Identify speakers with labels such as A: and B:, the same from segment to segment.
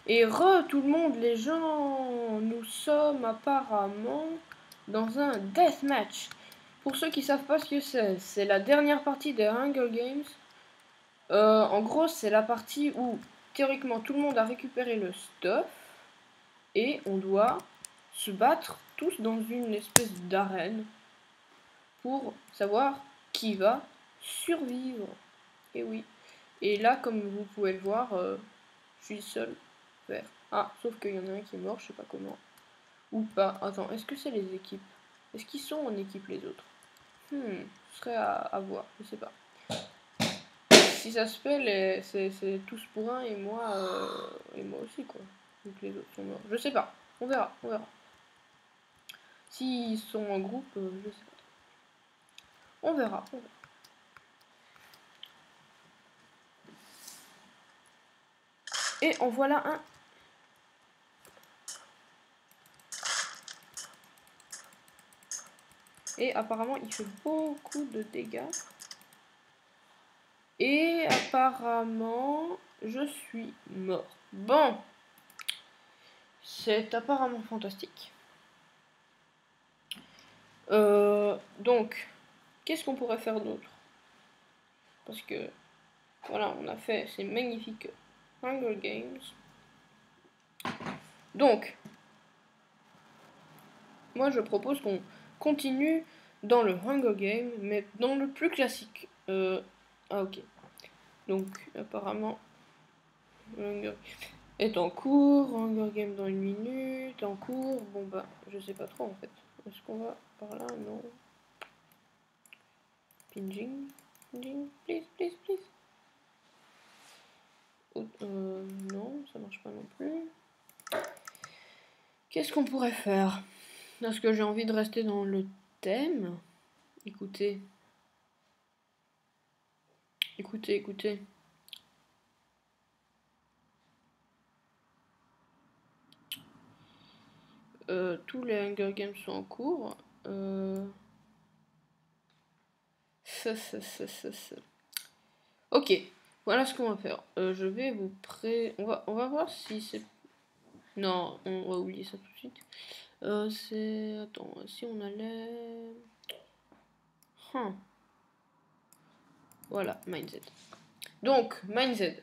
A: Et tout le monde, les gens, nous sommes apparemment dans un deathmatch. Pour ceux qui savent pas ce que c'est la dernière partie des Hunger Games. En gros, c'est la partie où théoriquement tout le monde a récupéré le stuff et on doit se battre tous dans une espèce d'arène pour savoir qui va survivre. Et oui. Et là, comme vous pouvez le voir, je suis seul vert. Ah, sauf qu'il y en a un qui est mort, je sais pas comment. Ou pas. Attends, est-ce que c'est les équipes? Est-ce qu'ils sont en équipe les autres? Ce serait à voir, je sais pas. Si ça se fait, c'est tous pour un et moi aussi quoi. Vu que les autres sont morts. Je sais pas. On verra, on verra. S'ils sont en groupe, je sais pas. On verra, on verra. Et en voilà un. Et apparemment, il fait beaucoup de dégâts. Et apparemment, je suis mort. Bon. C'est apparemment fantastique. Donc, qu'est-ce qu'on pourrait faire d'autre? Parce que, voilà, on a fait ces magnifiques Hunger Games. Donc, moi je propose qu'on continue dans le Hunger Game, mais dans le plus classique. Ah ok. Donc apparemment, Hunger Game est en cours, Hunger Game dans 1 minute, en cours. Bon bah, je sais pas trop en fait. Est-ce qu'on va par là? Non. Pinging, pinging, please, please, please. Non, ça marche pas non plus. Qu'est-ce qu'on pourrait faire? Est-ce que j'ai envie de rester dans le thème? Écoutez. Écoutez, écoutez. Tous les Hunger Games sont en cours. Ok, voilà ce qu'on va faire. Je vais vous on va voir si c'est... Non, on va oublier ça tout de suite. C'est... Attends, si on allait... Voilà, Mindset. Donc, Mindset.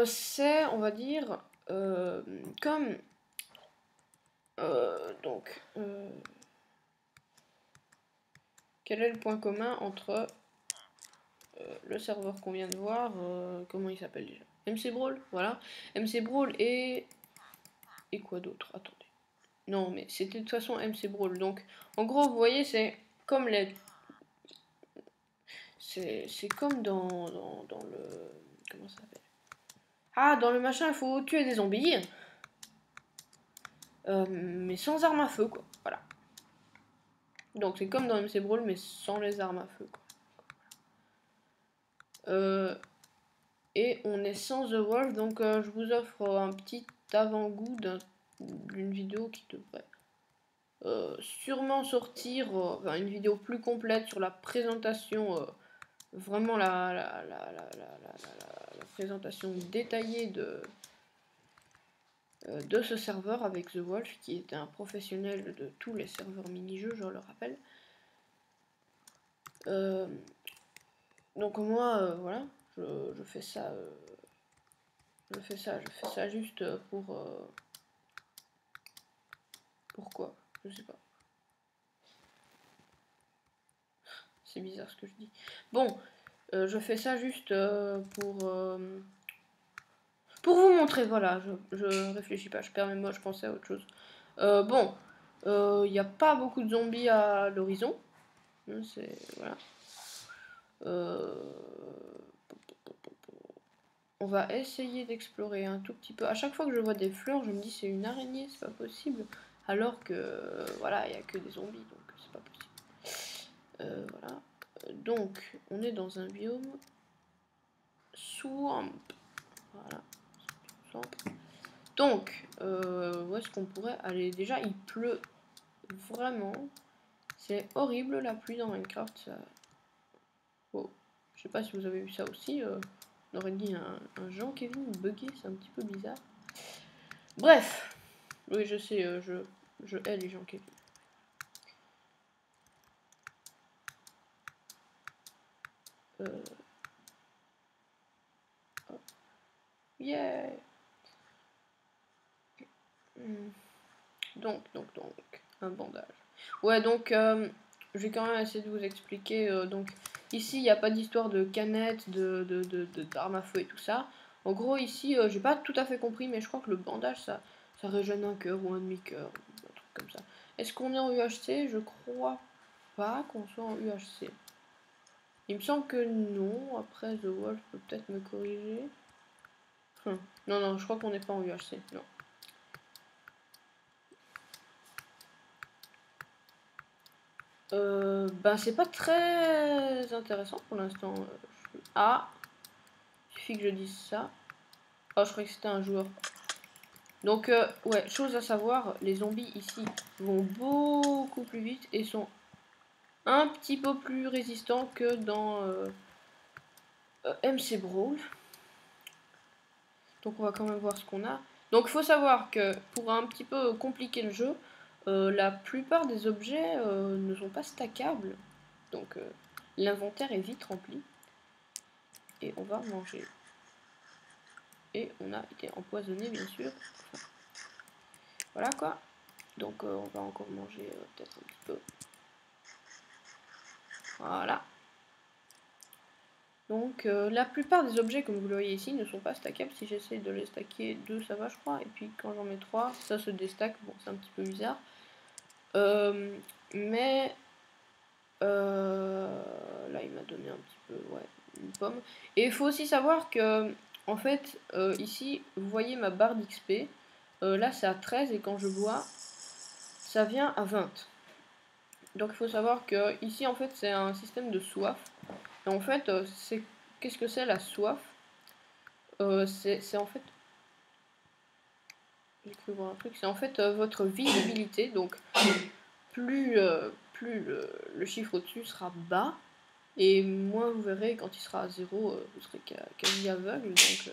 A: C'est, on va dire, comme... donc... quel est le point commun entre le serveur qu'on vient de voir, comment il s'appelle déjà? MC Brawl, voilà. MC Brawl et quoi d'autre? Attendez. Non, mais c'était de toute façon MC Brawl. Donc, en gros, vous voyez, c'est comme les... C'est comme dans le... Comment ça s'appelle? Ah, dans le machin, il faut tuer des zombies. Mais sans armes à feu, quoi. Voilà. Donc, c'est comme dans MC Brawl, mais sans les armes à feu, quoi. Et on est sans The Wolf, donc je vous offre un petit avant-goût d'une vidéo qui devrait sûrement sortir, enfin, une vidéo plus complète sur la présentation, vraiment la présentation détaillée de ce serveur avec The Wolf, qui était un professionnel de tous les serveurs mini-jeux, je le rappelle. Donc moi, voilà, je fais ça... je fais ça juste pour... pourquoi? Je sais pas. C'est bizarre ce que je dis. Bon, je fais ça juste pour vous montrer, voilà, je réfléchis pas, je perds mes mots, je pensais à autre chose. Bon, il n'y a pas beaucoup de zombies à l'horizon. C'est... voilà. On va essayer d'explorer un tout petit peu. À chaque fois que je vois des fleurs, je me dis c'est une araignée, c'est pas possible. Alors que, voilà, il n'y a que des zombies, donc c'est pas possible. Voilà. Donc, on est dans un biome swamp. Voilà. Swamp. Donc, où est-ce qu'on pourrait aller? Déjà, il pleut vraiment. C'est horrible la pluie dans Minecraft. Ça... Oh. Je sais pas si vous avez vu ça aussi. On aurait dit un Jean Kevin bugué, c'est un petit peu bizarre. Bref. Oui, je sais, je hais les gens qui... Yeah. Donc, un bandage. Ouais, donc, je vais quand même essayer de vous expliquer. Donc, ici, il n'y a pas d'histoire de canettes, d'armes à feu et tout ça. En gros, ici, j'ai pas tout à fait compris, mais je crois que le bandage, ça régène un cœur ou un demi-cœur, un truc comme ça. Est-ce qu'on est en UHC? Je crois pas qu'on soit en UHC. Il me semble que non. Après, The Wolf peut peut-être me corriger. Non, non, je crois qu'on n'est pas en UHC. Non. Ben c'est pas très intéressant pour l'instant. Ah, il suffit que je dise ça. Oh, je croyais que c'était un joueur. Donc, ouais, chose à savoir, les zombies ici vont beaucoup plus vite et sont un petit peu plus résistants que dans MC Brawl. Donc, on va quand même voir ce qu'on a. Donc, il faut savoir que pour un petit peu compliquer le jeu, la plupart des objets ne sont pas stackables. Donc, l'inventaire est vite rempli. Et on va manger. Et on a été empoisonné, bien sûr. Voilà quoi. Donc on va encore manger peut-être un petit peu. Voilà. Donc la plupart des objets, comme vous le voyez ici, ne sont pas stackables. Si j'essaie de les stacker, 2 ça va je crois. Et puis quand j'en mets 3, ça se déstack. Bon, c'est un petit peu bizarre. Mais là il m'a donné un petit peu, ouais, une pomme. Et il faut aussi savoir que, en fait, ici, vous voyez ma barre d'XP. Là c'est à 13 et quand je bois, ça vient à 20. Donc il faut savoir que ici en fait c'est un système de soif. Et en fait c'est qu'est-ce que c'est la soif? C'est en fait, j'ai cru voir un truc, c'est en fait votre visibilité. Donc plus le chiffre au-dessus sera bas et moins vous verrez quand il sera à 0, vous serez quasi aveugle. Donc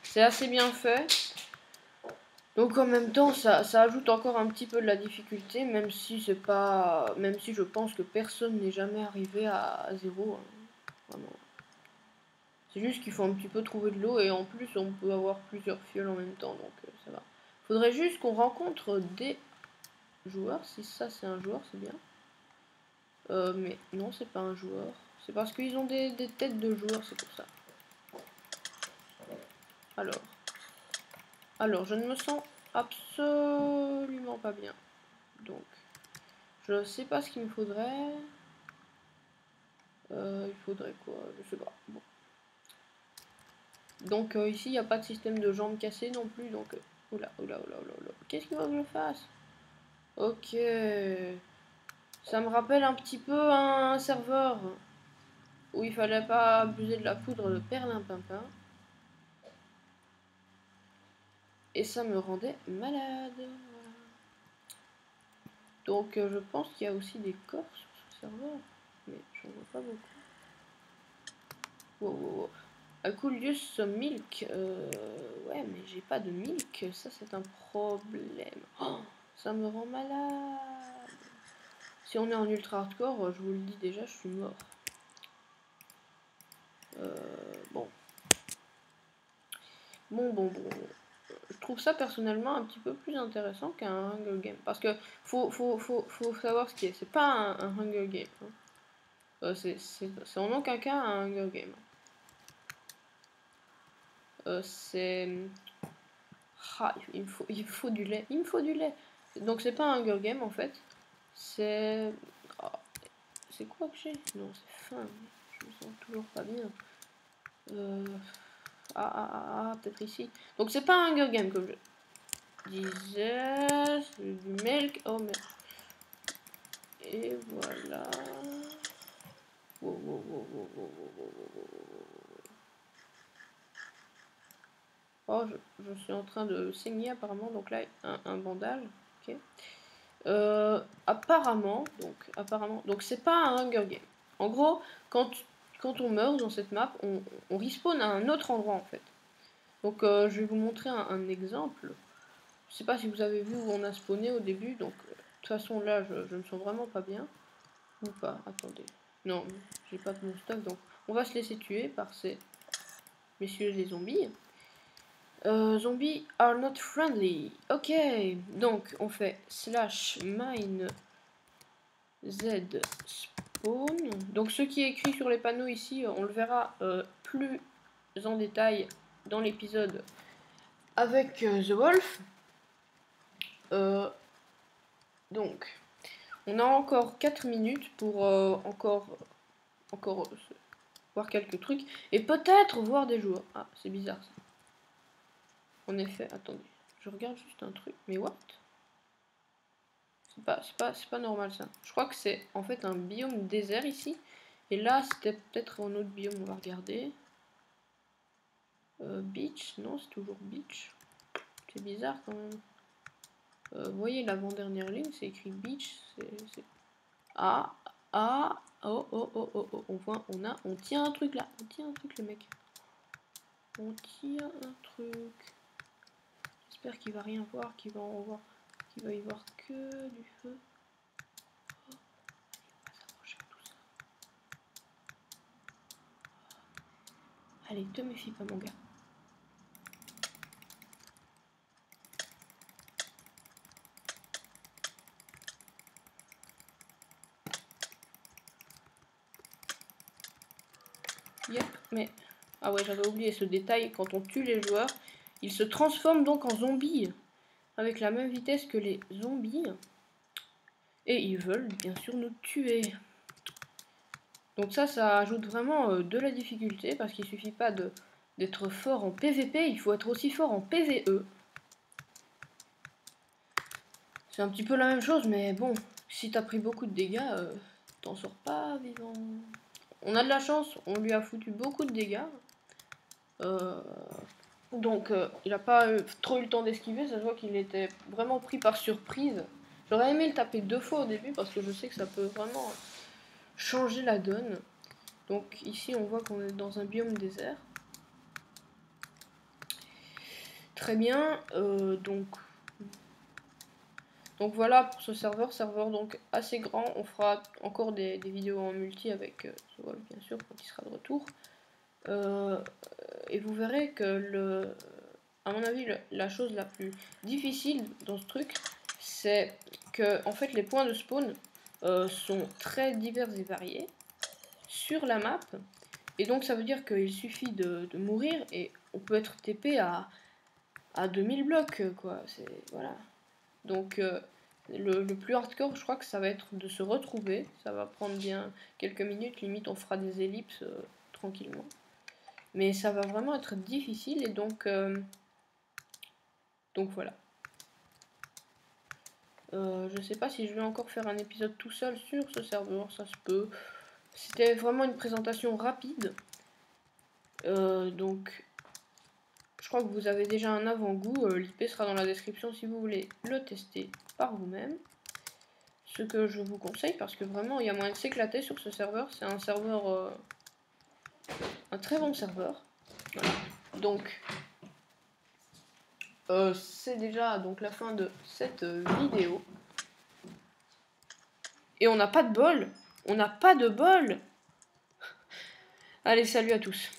A: c'est assez bien fait. Donc en même temps, ça ajoute encore un petit peu de la difficulté, même si c'est pas, même si je pense que personne n'est jamais arrivé à 0. Hein, vraiment. C'est juste qu'il faut un petit peu trouver de l'eau et en plus on peut avoir plusieurs fioles en même temps, donc ça va. Faudrait juste qu'on rencontre des joueurs. Si ça c'est un joueur, c'est bien. Mais non, c'est pas un joueur. C'est parce qu'ils ont des têtes de joueurs, c'est pour ça. Alors, je ne me sens absolument pas bien. Donc, je sais pas ce qu'il me faudrait. Il faudrait quoi? Je sais pas. Bon. Donc, ici, il n'y a pas de système de jambes cassées non plus. Donc, oula. Qu'est-ce qu'il faut que je fasse? Ok. Ça me rappelle un petit peu un serveur où il fallait pas abuser de la poudre de perlimpinpin. Et ça me rendait malade. Voilà. Donc je pense qu'il y a aussi des corps sur ce serveur. Mais j'en vois pas beaucoup. Wow. Aculius Milk. Ouais, mais j'ai pas de milk. Ça, c'est un problème. Oh, ça me rend malade. Si on est en ultra hardcore, je vous le dis déjà, je suis mort. Bon. Je trouve ça personnellement un petit peu plus intéressant qu'un Hunger Game. Parce que faut savoir ce qui est. C'est pas un Hunger Game. Hein. C'est en aucun cas un Hunger Game. C'est... Ah, il me faut du lait. Il me faut du lait. Donc c'est pas un Hunger Game en fait. C'est... Oh, c'est quoi que j'ai? Non, c'est faim. Je me sens toujours pas bien. Peut-être ici. Donc c'est pas un Hunger Game comme je disais. C'est du milk. Oh merde. Et voilà. Oh, je suis en train de saigner apparemment. Donc là, un bandage. Ok. Apparemment, donc c'est pas un Hunger Game. En gros, quand on meurt dans cette map, on respawn à un autre endroit en fait. Donc je vais vous montrer un exemple. Je sais pas si vous avez vu où on a spawné au début, donc de toute façon là je me sens vraiment pas bien. Ou pas, attendez. Non, j'ai pas de mon stock, donc on va se laisser tuer par ces messieurs les zombies. Zombies are not friendly. Ok, donc on fait /mine z spawn. Donc ce qui est écrit sur les panneaux ici, on le verra plus en détail dans l'épisode avec The Wolf. Donc on a encore 4 minutes pour encore voir quelques trucs et peut-être voir des joueurs. Ah, c'est bizarre ça. En effet, attendez, je regarde juste un truc. Mais what? C'est pas normal ça. Je crois que c'est en fait un biome désert ici. Et là, c'était peut-être un autre biome, on va regarder. Beach, non, c'est toujours beach. C'est bizarre quand même. Vous voyez l'avant-dernière ligne, c'est écrit beach. Ah, oh, on tient un truc là. On tient un truc, le mec. On tient un truc. J'espère qu'il va rien voir, qu'il va en voir, qu'il va y voir que du feu. Oh, il va s'approcher de tout ça. Allez, te méfie pas, mon gars. Yep, mais... Ah ouais, j'avais oublié ce détail. Quand on tue les joueurs, ils se transforment donc en zombies. Avec la même vitesse que les zombies. Et ils veulent bien sûr nous tuer. Donc ça ajoute vraiment de la difficulté. Parce qu'il suffit pas d'être fort en PVP, il faut être aussi fort en PVE. C'est un petit peu la même chose, mais bon, si t'as pris beaucoup de dégâts, t'en sors pas vivant. On a de la chance, on lui a foutu beaucoup de dégâts. Donc il n'a pas trop eu le temps d'esquiver, ça se voit qu'il était vraiment pris par surprise. J'aurais aimé le taper 2 fois au début parce que je sais que ça peut vraiment changer la donne. Donc ici on voit qu'on est dans un biome désert. Très bien, donc voilà pour ce serveur donc assez grand. On fera encore des vidéos en multi avec The Wolf bien sûr quand il sera de retour. Et vous verrez que à mon avis, la chose la plus difficile dans ce truc, c'est que en fait les points de spawn sont très divers et variés sur la map. Et donc ça veut dire qu'il suffit de mourir et on peut être TP à 2000 blocs, quoi. Voilà. Donc le plus hardcore, je crois que ça va être de se retrouver. Ça va prendre bien quelques minutes, limite on fera des ellipses tranquillement. Mais ça va vraiment être difficile et donc voilà. Je sais pas si je vais encore faire un épisode tout seul sur ce serveur, ça se peut. C'était vraiment une présentation rapide. Donc je crois que vous avez déjà un avant-goût. L'IP sera dans la description si vous voulez le tester par vous-même. Ce que je vous conseille parce que vraiment il y a moyen de s'éclater sur ce serveur. C'est un serveur, un très bon serveur. Voilà. Donc c'est déjà donc la fin de cette vidéo. Et on n'a pas de bol. On n'a pas de bol. Allez, salut à tous.